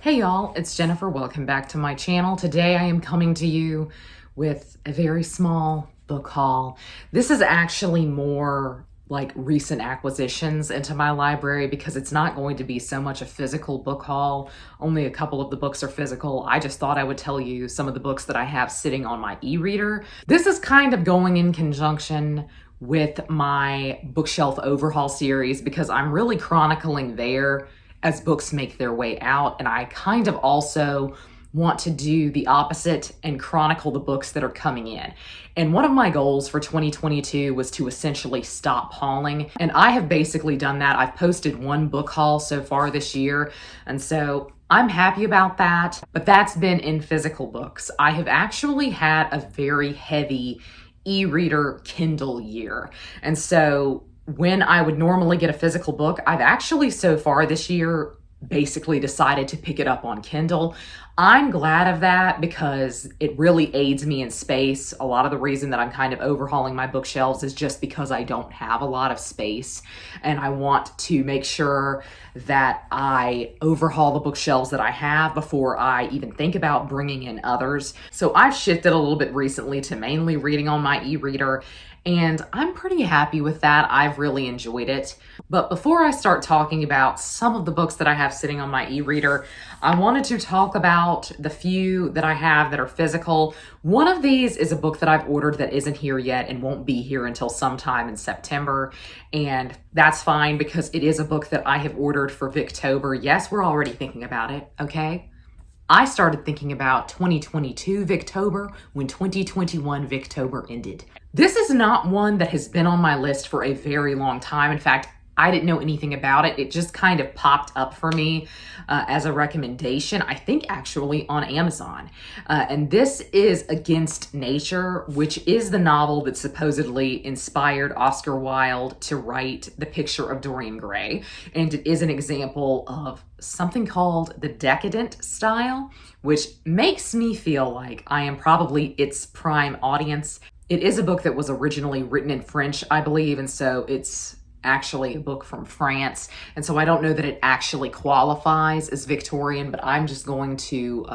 Hey y'all, it's Jennifer. Welcome back to my channel. Today I am coming to you with a very small book haul. This is actually more like recent acquisitions into my library because it's not going to be so much a physical book haul. Only a couple of the books are physical. I just thought I would tell you some of the books that I have sitting on my e-reader. This is kind of going in conjunction with my bookshelf overhaul series because I'm really chronicling there as books make their way out. And I kind of also want to do the opposite and chronicle the books that are coming in. And one of my goals for 2022 was to essentially stop hauling. And I have basically done that. I've posted one book haul so far this year. And so I'm happy about that, but that's been in physical books. I have actually had a very heavy e-reader Kindle year. And so when I would normally get a physical book, I've actually so far this year basically decided to pick it up on Kindle. I'm glad of that because it really aids me in space. A lot of the reason that I'm kind of overhauling my bookshelves is just because I don't have a lot of space, and I want to make sure that I overhaul the bookshelves that I have before I even think about bringing in others. So I've shifted a little bit recently to mainly reading on my e-reader, and I'm pretty happy with that. I've really enjoyed it. But before I start talking about some of the books that I have sitting on my e-reader, I wanted to talk about the few that I have that are physical. One of these is a book that I've ordered that isn't here yet and won't be here until sometime in September. And that's fine because it is a book that I have ordered for Victober. Yes, we're already thinking about it, okay? I started thinking about 2022 Victober when 2021 Victober ended. This is not one that has been on my list for a very long time. In fact, I didn't know anything about it. It just kind of popped up for me as a recommendation, I think actually on Amazon. And this is Against Nature, which is the novel that supposedly inspired Oscar Wilde to write The Picture of Dorian Gray. And it is an example of something called the decadent style, which makes me feel like I am probably its prime audience. It is a book that was originally written in French, I believe, and so it's actually a book from France. And so I don't know that it actually qualifies as Victorian, but I'm just going to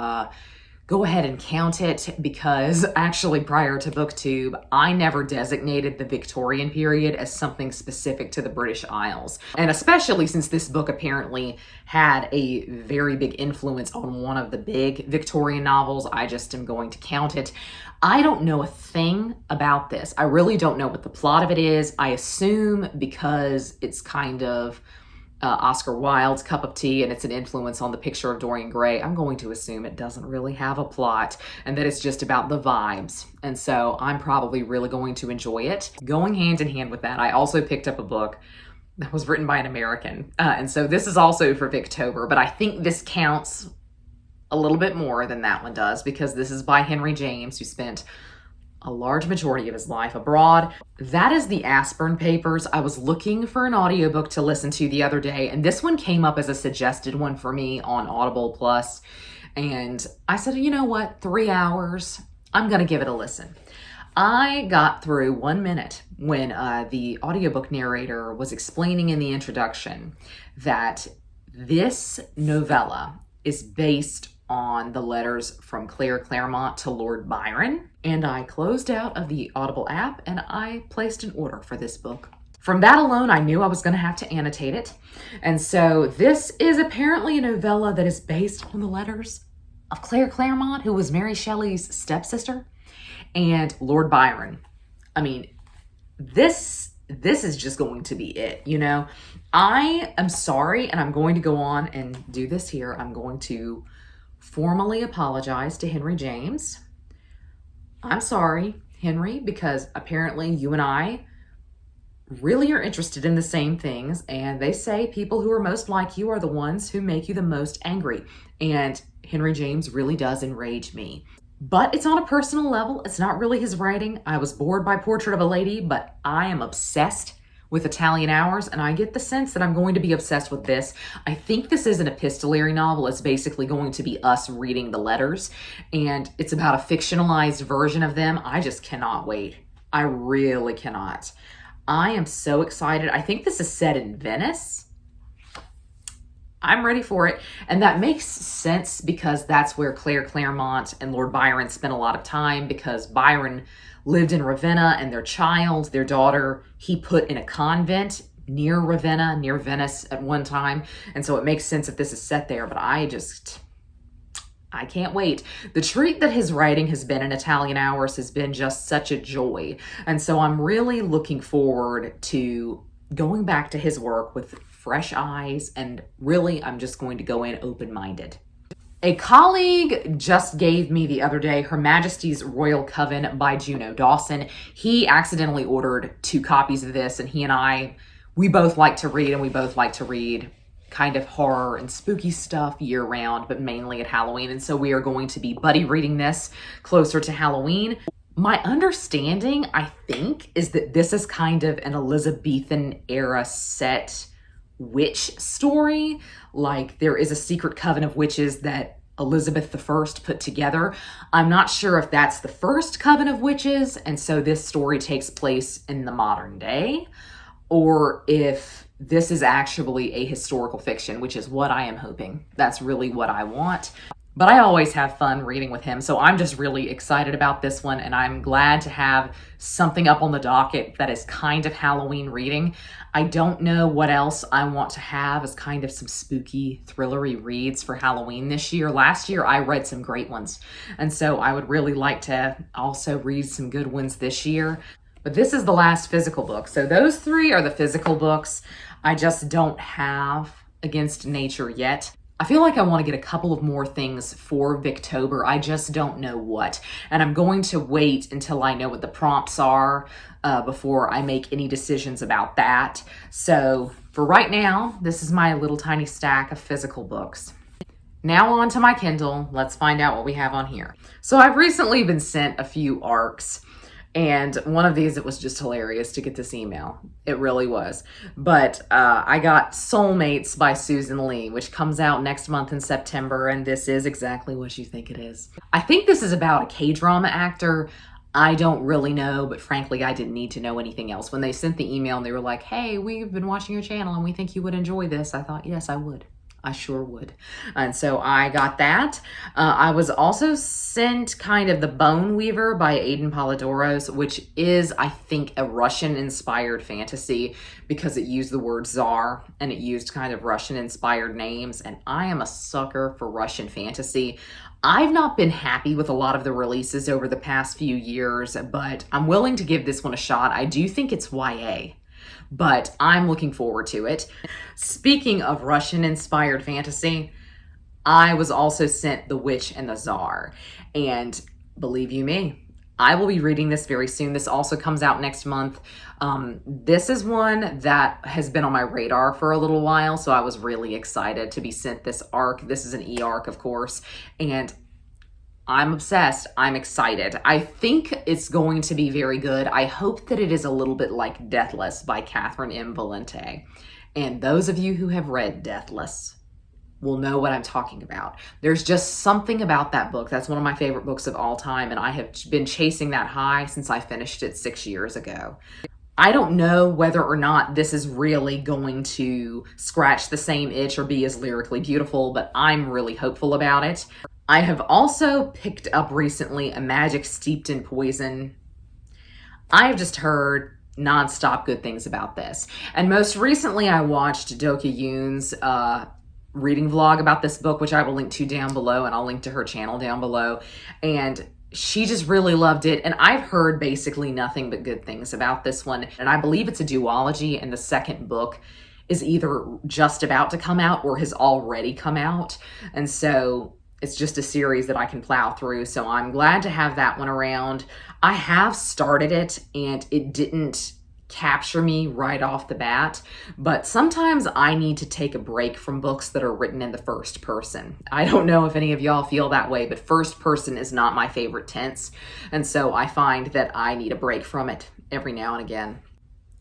go ahead and count it because actually prior to BookTube, I never designated the Victorian period as something specific to the British Isles. And especially since this book apparently had a very big influence on one of the big Victorian novels, I just am going to count it. I don't know a thing about this. I really don't know what the plot of it is. I assume because it's kind of Oscar Wilde's cup of tea and it's an influence on The Picture of Dorian Gray, I'm going to assume it doesn't really have a plot and that it's just about the vibes. And so I'm probably really going to enjoy it. Going hand in hand with that, I also picked up a book that was written by an American. And so this is also for Victober, but I think this counts a little bit more than that one does because this is by Henry James, who spent a large majority of his life abroad. That is the Aspern Papers. I was looking for an audiobook to listen to the other day, and this one came up as a suggested one for me on Audible Plus. And I said, you know what, 3 hours, I'm gonna give it a listen. I got through 1 minute when the audiobook narrator was explaining in the introduction that this novella is based on the letters from Claire Clairmont to Lord Byron. And I closed out of the Audible app and I placed an order for this book. From that alone, I knew I was going to have to annotate it. And so this is apparently a novella that is based on the letters of Claire Clairmont, who was Mary Shelley's stepsister, and Lord Byron. I mean, this is just going to be it, you know? I am sorry, and I'm going to go on and do this here. I'm going to formally apologize to Henry James. I'm sorry, Henry, because apparently you and I really are interested in the same things, and they say people who are most like you are the ones who make you the most angry, and Henry James really does enrage me. But it's on a personal level. It's not really his writing. I was bored by Portrait of a Lady, but I am obsessed with Italian Hours, and I get the sense that I'm going to be obsessed with this. I think this is an epistolary novel. It's basically going to be us reading the letters, and it's about a fictionalized version of them. I just cannot wait. I really cannot. I am so excited. I think this is set in Venice. I'm ready for it. And that makes sense because that's where Claire Claremont and Lord Byron spent a lot of time, because Byron lived in Ravenna, and their child, their daughter, he put in a convent near Ravenna, near Venice at one time. And so it makes sense if this is set there, but I can't wait. The treat that his writing has been in Italian Hours has been just such a joy. And so I'm really looking forward to going back to his work with fresh eyes, and really I'm just going to go in open-minded. A colleague just gave me the other day Her Majesty's Royal Coven by Juno, Dawson. He accidentally ordered 2 copies of this, and he and I, we both like to read, and we both like to read kind of horror and spooky stuff year round, but mainly at Halloween. And so we are going to be buddy reading this closer to Halloween. My understanding, I think, is that this is kind of an Elizabethan era set witch story. Like, there is a secret coven of witches that Elizabeth I put together. I'm not sure if that's the first coven of witches, and so this story takes place in the modern day, or if this is actually a historical fiction, which is what I am hoping. That's really what I want. But I always have fun reading with him, so I'm just really excited about this one, and I'm glad to have something up on the docket that is kind of Halloween reading. I don't know what else I want to have as kind of some spooky, thrillery reads for Halloween this year. Last year, I read some great ones, and so I would really like to also read some good ones this year. But this is the last physical book, so those 3 are the physical books. I just don't have Against Nature yet. I feel like I want to get a couple of more things for Victober. I just don't know what. And I'm going to wait until I know what the prompts are before I make any decisions about that. So for right now, this is my little tiny stack of physical books. Now on to my Kindle. Let's find out what we have on here. So I've recently been sent a few ARCs. And one of these, it was just hilarious to get this email. It really was. But I got Seoulmates by Susan Lee, which comes out next month in September. And this is exactly what you think it is. I think this is about a K-drama actor. I don't really know, but frankly, I didn't need to know anything else. When they sent the email and they were like, hey, we've been watching your channel and we think you would enjoy this, I thought, yes, I would. I sure would. And so I got that. I was also sent kind of The Bone Weaver by Aden Polydoros, which is, I think, a Russian-inspired fantasy because it used the word Tsar and it used kind of Russian-inspired names. And I am a sucker for Russian fantasy. I've not been happy with a lot of the releases over the past few years, but I'm willing to give this one a shot. I do think it's YA. But I'm looking forward to it. Speaking of Russian-inspired fantasy, I was also sent The Witch and the Tsar. And believe you me, I will be reading this very soon. This also comes out next month. This is one that has been on my radar for a little while, so I was really excited to be sent this ARC. This is an e-ARC, of course, and I'm obsessed. I'm excited. I think it's going to be very good. I hope that it is a little bit like Deathless by Catherine M. Valente. And those of you who have read Deathless will know what I'm talking about. There's just something about that book. That's one of my favorite books of all time, and I have been chasing that high since I finished it 6 years ago. I don't know whether or not this is really going to scratch the same itch or be as lyrically beautiful, but I'm really hopeful about it. I have also picked up recently A Magic Steeped in Poison. I've just heard nonstop good things about this. And most recently I watched Doka Yoon's reading vlog about this book, which I will link to down below, and I'll link to her channel down below. And she just really loved it. And I've heard basically nothing but good things about this one. And I believe it's a duology, and the second book is either just about to come out or has already come out. And so it's just a series that I can plow through, so I'm glad to have that one around. I have started it, and it didn't capture me right off the bat, but sometimes I need to take a break from books that are written in the first person. I don't know if any of y'all feel that way, but first person is not my favorite tense, and so I find that I need a break from it every now and again.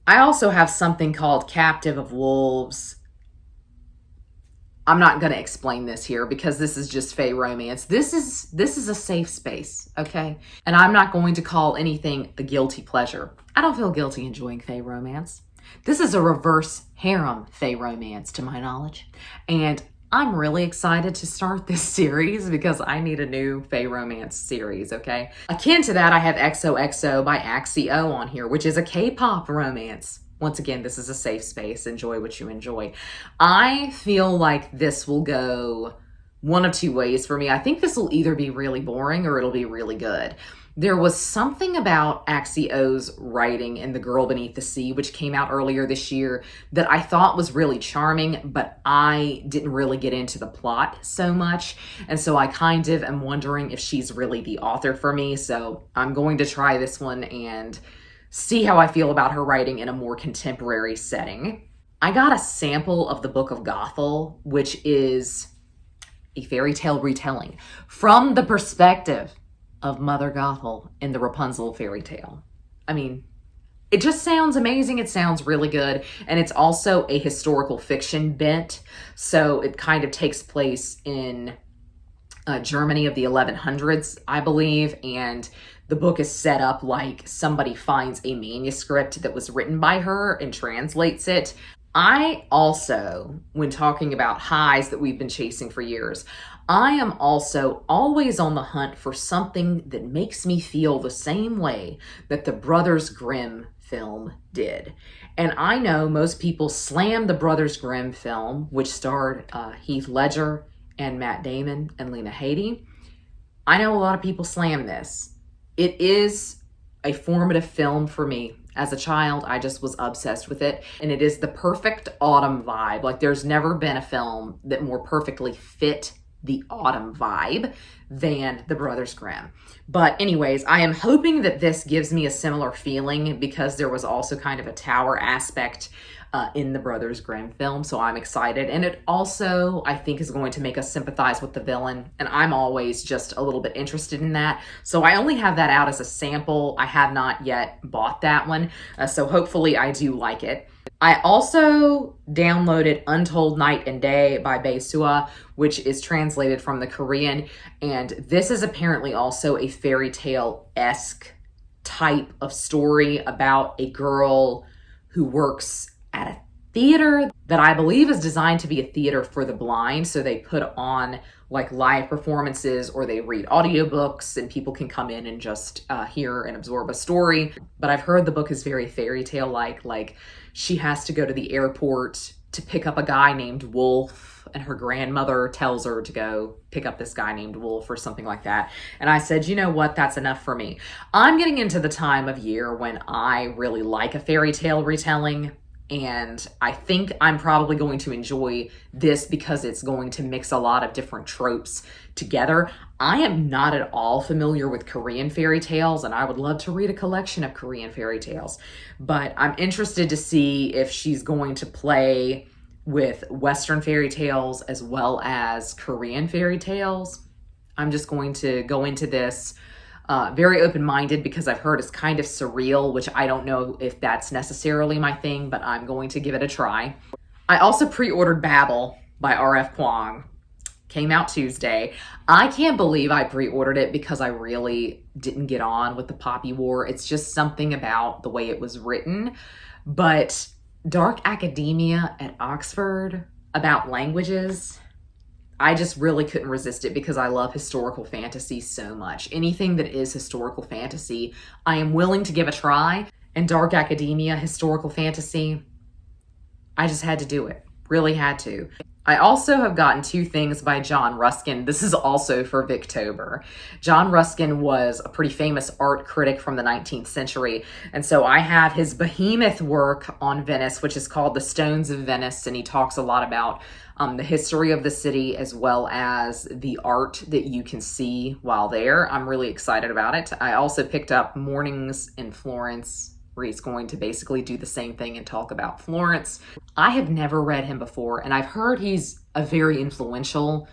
I also have something called Captive of Wolves. I'm not going to explain this here because this is just fae romance. This is a safe space, okay? And I'm not going to call anything a guilty pleasure. I don't feel guilty enjoying fae romance. This is a reverse harem fae romance, to my knowledge. And I'm really excited to start this series because I need a new Fae romance series, okay? Akin to that, I have XOXO by Axie Oh on here, which is a K-pop romance. Once again, this is a safe space. Enjoy what you enjoy. I feel like this will go one of two ways for me. I think this will either be really boring or it'll be really good. There was something about Axie Oh's writing in The Girl Beneath the Sea, which came out earlier this year, that I thought was really charming, but I didn't really get into the plot so much. And so I kind of am wondering if she's really the author for me. So I'm going to try this one and see how I feel about her writing in a more contemporary setting. I got a sample of the Book of Gothel, which is a fairy tale retelling from the perspective of Mother Gothel in the Rapunzel fairy tale. I mean, it just sounds amazing. It sounds really good. And it's also a historical fiction bent. So it kind of takes place in Germany of the 1100s, I believe. And the book is set up like somebody finds a manuscript that was written by her and translates it. I also, when talking about highs that we've been chasing for years, I am also always on the hunt for something that makes me feel the same way that the Brothers Grimm film did. And I know most people slam the Brothers Grimm film, which starred Heath Ledger and Matt Damon and Lena Headey. I know a lot of people slam this. It is a formative film for me. As a child, I just was obsessed with it. And it is the perfect autumn vibe. Like, there's never been a film that more perfectly fit the autumn vibe than the Brothers Grimm. But anyways, I am hoping that this gives me a similar feeling because there was also kind of a tower aspect in the Brothers Grimm film. So I'm excited. And it also, I think, is going to make us sympathize with the villain. And I'm always just a little bit interested in that. So I only have that out as a sample. I have not yet bought that one. So hopefully I do like it. I also downloaded Untold Night and Day by Suah, which is translated from the Korean. And this is apparently also a fairy tale-esque type of story about a girl who works at a theater that I believe is designed to be a theater for the blind. So they put on like live performances or they read audiobooks and people can come in and just hear and absorb a story. But I've heard the book is very fairy tale-like. Like, she has to go to the airport to pick up a guy named Wolf, and her grandmother tells her to go pick up this guy named Wolf or something like that. And I said, you know what? That's enough for me. I'm getting into the time of year when I really like a fairy tale retelling. And I think I'm probably going to enjoy this because it's going to mix a lot of different tropes together. I am not at all familiar with Korean fairy tales, and I would love to read a collection of Korean fairy tales. But I'm interested to see if she's going to play with Western fairy tales as well as Korean fairy tales. I'm just going to go into this very open-minded because I've heard it's kind of surreal, which I don't know if that's necessarily my thing, but I'm going to give it a try. I also pre-ordered Babel by R.F. Kuang. Came out Tuesday. I can't believe I pre-ordered it because I really didn't get on with the Poppy War. It's just something about the way it was written. But dark academia at Oxford about languages, I just really couldn't resist it because I love historical fantasy so much. Anything that is historical fantasy, I am willing to give a try. And dark academia, historical fantasy, I just had to do it. Really had to. I also have gotten two things by John Ruskin. This is also for Victober. John Ruskin was a pretty famous art critic from the 19th century. And so I have his behemoth work on Venice, which is called The Stones of Venice. And he talks a lot about the history of the city as well as the art that you can see while there. I'm really excited about it. I also picked up Mornings in Florence, where he's going to basically do the same thing and talk about Florence. I have never read him before, and I've heard he's a very influential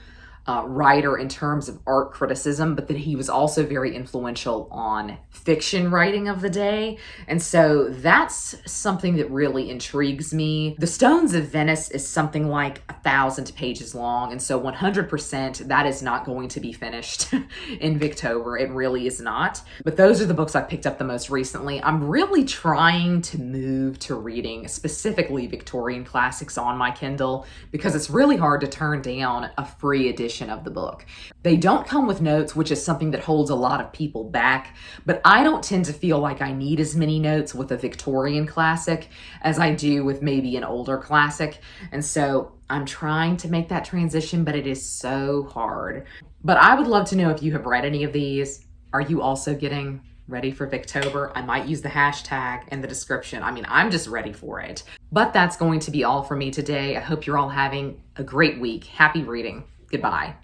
writer in terms of art criticism, but that he was also very influential on fiction writing of the day. And so that's something that really intrigues me. The Stones of Venice is something like 1,000 pages long. And so 100% that is not going to be finished in Victober. It really is not. But those are the books I picked up the most recently. I'm really trying to move to reading specifically Victorian classics on my Kindle because it's really hard to turn down a free edition of the book. They don't come with notes, which is something that holds a lot of people back, but I don't tend to feel like I need as many notes with a Victorian classic as I do with maybe an older classic. And so I'm trying to make that transition, but it is so hard. But I would love to know if you have read any of these. Are you also getting ready for Victober? I might use the hashtag in the description. I mean, I'm just ready for it. But that's going to be all for me today. I hope you're all having a great week. Happy reading. Goodbye.